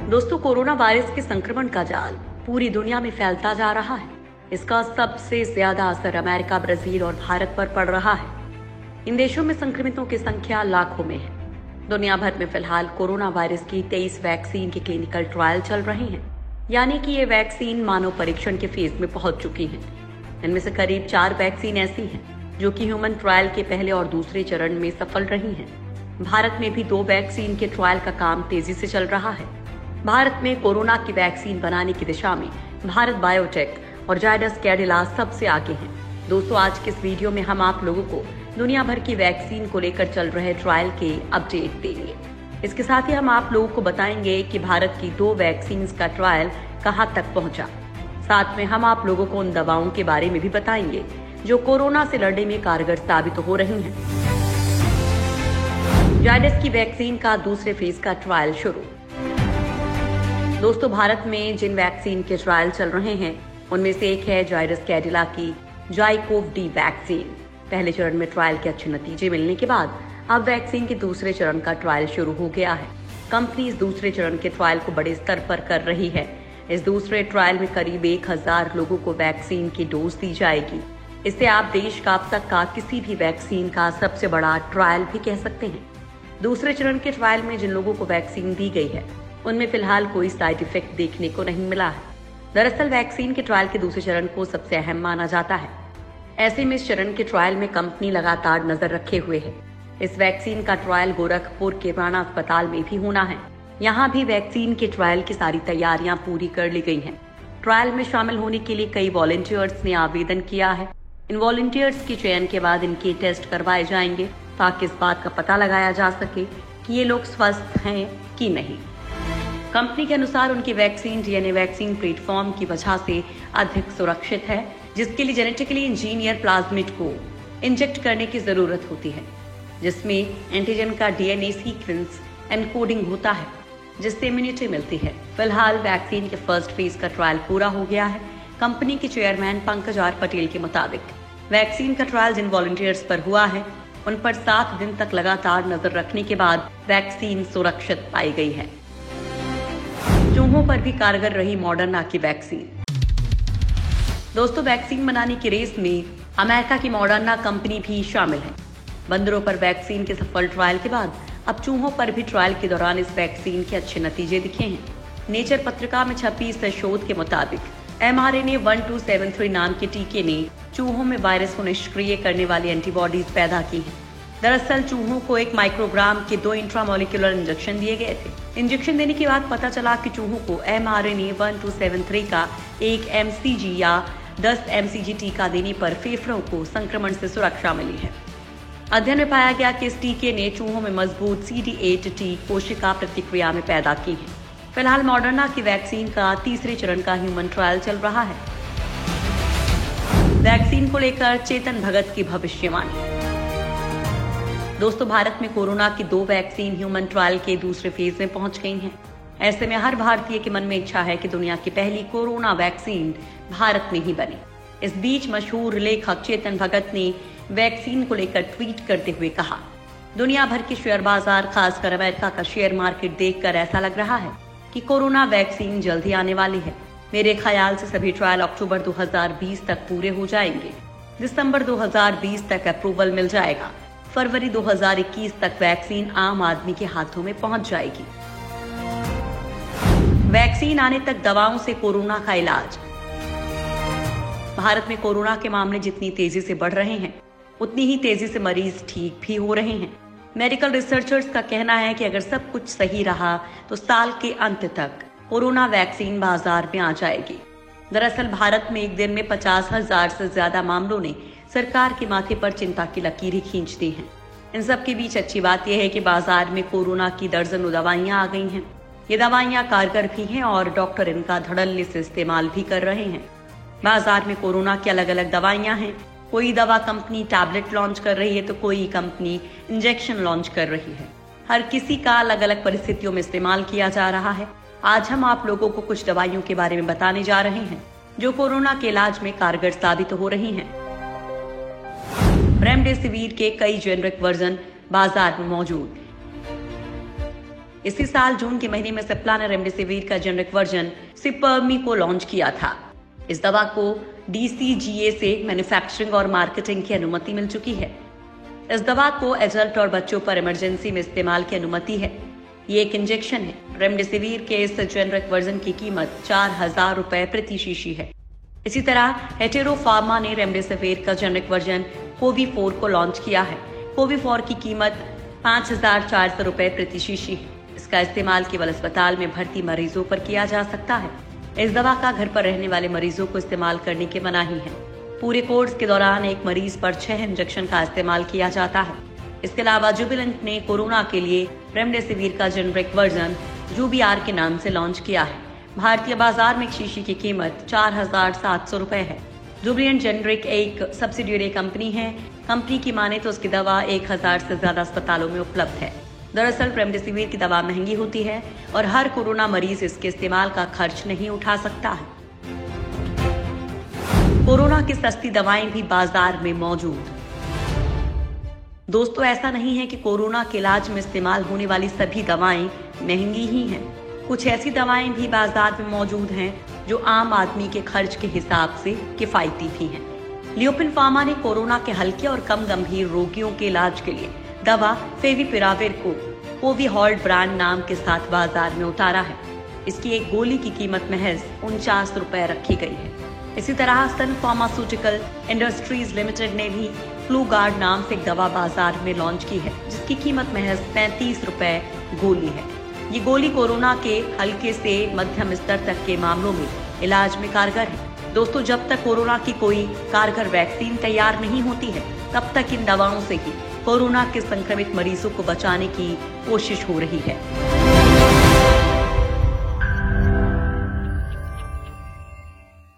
दोस्तों, corona virus के संक्रमण का जाल पूरी दुनिया में फैलता जा रहा है। इसका सबसे ज्यादा असर अमेरिका, ब्राजील और भारत पर पड़ रहा है। इन देशों में संक्रमितों की संख्या लाखों में है। दुनिया भर में फिलहाल कोरोना वायरस की 23 वैक्सीन के क्लिनिकल ट्रायल चल रहे हैं, यानी कि ये वैक्सीन मानव परीक्षण के फेज में पहुंच चुकी हैं। इनमें से करीब 4 वैक्सीन ऐसी हैं जो कि ह्यूमन ट्रायल के पहले और दूसरे चरण में सफल रही हैं। भारत में भी 2 वैक्सीन के ट्रायल का काम तेजी से चल रहा है। भारत में कोरोना की वैक्सीन बनाने की दिशा में भारत बायोटेक और जायडस कैडिला सबसे आगे हैं। दोस्तों, आज के इस वीडियो में हम आप लोगों को दुनिया भर की वैक्सीन को लेकर चल रहे ट्रायल के अपडेट देंगे। इसके साथ ही हम आप लोगों को बताएंगे कि भारत की 2 वैक्सीन का ट्रायल कहां तक पहुंचा। साथ में हम आप लोगों को उन दवाओं के बारे में भी बताएंगे जो कोरोना से लड़ने में कारगर साबित हो रही हैं। जायडस की वैक्सीन का दूसरे फेज का ट्रायल शुरू। दोस्तों, भारत में जिन वैक्सीन के ट्रायल चल रहे हैं उनमें से एक है जायडस कैडिला की जाइकोव-डी वैक्सीन। पहले चरण में ट्रायल के अच्छे नतीजे मिलने के बाद अब वैक्सीन के दूसरे चरण का ट्रायल शुरू हो गया है। कंपनी इस दूसरे चरण के ट्रायल को बड़े स्तर पर कर रही है। इस दूसरे ट्रायल में करीब 1000 लोगों को वैक्सीन की डोज दी जाएगी। इससे आप देश का अब तक का किसी भी वैक्सीन का सबसे बड़ा ट्रायल भी कह सकते हैं। दूसरे चरण के ट्रायल में जिन लोगों को वैक्सीन दी गई है उनमें फिलहाल कोई साइड इफेक्ट देखने को नहीं मिला है। दरअसल वैक्सीन के ट्रायल के दूसरे चरण को सबसे अहम माना जाता है। ऐसे में इस चरण के ट्रायल में कंपनी लगातार नजर रखे हुए है। इस वैक्सीन का ट्रायल गोरखपुर के राणा अस्पताल में भी होना है। यहाँ भी वैक्सीन के ट्रायल की सारी तैयारियां पूरी कर ली गई हैं। ट्रायल में शामिल होने के लिए कई वॉलंटियर्स ने आवेदन किया है। इन वॉलंटियर्स के चयन के बाद इनके टेस्ट करवाए जाएंगे ताकि इस बात का पता लगाया जा सके कि ये लोग स्वस्थ हैं कि नहीं। कंपनी के अनुसार उनकी वैक्सीन डीएनए वैक्सीन प्लेटफॉर्म की वजह से अधिक सुरक्षित है, जिसके लिए जेनेटिकली इंजीनियर प्लाज्मिड को इंजेक्ट करने की जरूरत होती है, जिसमें एंटीजन का डीएनए सीक्वेंस एनकोडिंग होता है, जिससे इम्यूनिटी मिलती है। फिलहाल वैक्सीन के फर्स्ट फेज का ट्रायल पूरा हो गया है। कंपनी के चेयरमैन पंकज आर पटेल के मुताबिक वैक्सीन का ट्रायल जिन वॉलंटियर्स पर हुआ है उन पर 7 दिन तक लगातार नजर रखने के बाद वैक्सीन सुरक्षित पाई गई है। चूहों पर भी कारगर रही मॉडर्ना की वैक्सीन। दोस्तों, वैक्सीन बनाने की रेस में अमेरिका की मॉडर्ना कंपनी भी शामिल है। बंदरों पर वैक्सीन के सफल ट्रायल के बाद अब चूहों पर भी ट्रायल के दौरान इस वैक्सीन के अच्छे नतीजे दिखे हैं। नेचर पत्रिका में छपी इस शोध के मुताबिक mRNA 1273 नाम के टीके ने चूहों में वायरस को निष्क्रिय करने वाली एंटीबॉडीज पैदा की हैं। दरअसल चूहों को 1 माइक्रोग्राम के 2 इंट्रामोलिकुलर इंजेक्शन दिए गए थे। इंजेक्शन देने के बाद पता चला कि चूहों को mRNA 1273 का 1 mcg या 10 mcg टीका देने पर फेफड़ों को संक्रमण से सुरक्षा मिली है। अध्ययन में पाया गया कि इस टीके ने चूहों में मजबूत CD8T कोशिका प्रतिक्रिया में पैदा की है। फिलहाल मॉडर्ना की वैक्सीन का तीसरे चरण का ह्यूमन ट्रायल चल रहा है। वैक्सीन को लेकर चेतन भगत की भविष्यवाणी। दोस्तों, भारत में कोरोना की 2 वैक्सीन ह्यूमन ट्रायल के दूसरे फेज में पहुंच गई हैं। ऐसे में हर भारतीय के मन में इच्छा है कि दुनिया की पहली कोरोना वैक्सीन भारत में ही बने। इस बीच मशहूर लेखक चेतन भगत ने वैक्सीन को लेकर ट्वीट करते हुए कहा, दुनिया भर के शेयर बाजार, खासकर अमेरिका का शेयर मार्केट देखकर ऐसा लग रहा है कि कोरोना वैक्सीन जल्द ही आने वाली है। मेरे ख्याल से सभी ट्रायल अक्टूबर 2020 तक पूरे हो जाएंगे। दिसंबर 2020 तक अप्रूवल मिल जाएगा। फरवरी 2021 तक वैक्सीन आम आदमी के हाथों में पहुंच जाएगी। वैक्सीन आने तक दवाओं से कोरोना का इलाज। भारत में कोरोना के मामले जितनी तेजी से बढ़ रहे हैं उतनी ही तेजी से मरीज ठीक भी हो रहे हैं। मेडिकल रिसर्चर्स का कहना है कि अगर सब कुछ सही रहा तो साल के अंत तक कोरोना वैक्सीन बाजार में आ जाएगी। दरअसल भारत में एक दिन में 50,000 से ज्यादा मामलों ने सरकार के माथे पर चिंता की लकीरें खींच दी हैं। इन सब के बीच अच्छी बात यह है कि बाजार में कोरोना की दर्जनों दवाइयां आ गई हैं। ये दवाइयां कारगर भी हैं और डॉक्टर इनका धड़ल्ले से इस्तेमाल भी कर रहे हैं। बाजार में कोरोना की अलग अलग दवाइयां हैं। कोई दवा कंपनी टैबलेट लॉन्च कर रही है तो कोई कंपनी इंजेक्शन लॉन्च कर रही है। हर किसी का अलग अलग परिस्थितियों में इस्तेमाल किया जा रहा है। आज हम आप लोगों को कुछ दवाइयों के बारे में बताने जा रहे हैं जो कोरोना के इलाज में कारगर साबित हो रही हैं। रेमडेसिविर के कई जेनरिक वर्जन बाजार में मौजूद। इसी साल जून के महीने में सिप्ला ने रेमडेसिविर का जेनरिक वर्जन सिपर्मी को लॉन्च किया था। इस दवा को DCGA से मैन्युफैक्चरिंग और मार्केटिंग की अनुमति मिल चुकी है। इस दवा को एडल्ट और बच्चों पर इमरजेंसी में इस्तेमाल की अनुमति है। ये एक इंजेक्शन है। रेमडेसिविर के इस जेनरिक वर्जन की कीमत 4,000 रुपए प्रति शीशी है। इसी तरह हेटेरो फार्मा ने रेमडेसिविर का जेनरिक वर्जन कोवी4 को लॉन्च किया है। कोवी4 की कीमत 5,400 रुपए प्रति शीशी है। इसका इस्तेमाल केवल अस्पताल में भर्ती मरीजों पर किया जा सकता है। इस दवा का घर पर रहने वाले मरीजों को इस्तेमाल करने की मनाही है। पूरे कोर्स के दौरान एक मरीज पर 6 इंजेक्शन का इस्तेमाल किया जाता है। इसके अलावा जुबिलेंट ने कोरोना के लिए रेमडेसिविर का जेनरिक वर्जन जुबिआर के नाम से लॉन्च किया है। भारतीय बाजार में एक शीशी की कीमत 4,700 रुपए है। जुबिलेंट जेनरिक एक सब्सिडियरी कंपनी है। कंपनी की माने तो उसकी दवा 1,000 से ज्यादा अस्पतालों में उपलब्ध है। दरअसल रेमडेसिविर की दवा महंगी होती है और हर कोरोना मरीज इसके इस्तेमाल का खर्च नहीं उठा सकता है। कोरोना की सस्ती दवाएं भी बाजार में मौजूद। दोस्तों, ऐसा नहीं है कि कोरोना के इलाज में इस्तेमाल होने वाली सभी दवाएं महंगी ही हैं। कुछ ऐसी दवाएं भी बाजार में मौजूद हैं जो आम आदमी के खर्च के हिसाब से किफायती भी हैं। ल्यूपिन फार्मा ने कोरोना के हल्के और कम गंभीर रोगियों के इलाज के लिए दवा फेविपिराविर को कोविहॉल्ड ब्रांड नाम के साथ बाजार में उतारा है। इसकी एक गोली की कीमत महज 49 रुपए रखी गई है। इसी तरह सन फार्मास्यूटिकल इंडस्ट्रीज लिमिटेड ने भी फ्लूगार्ड नाम से एक दवा बाजार में लॉन्च की है, जिसकी कीमत महज 35 रुपए गोली है। ये गोली कोरोना के हल्के से मध्यम स्तर तक के मामलों में इलाज में कारगर है। दोस्तों, जब तक कोरोना की कोई कारगर वैक्सीन तैयार नहीं होती है, तब तक इन दवाओं से ही कोरोना के संक्रमित मरीजों को बचाने की कोशिश हो रही है।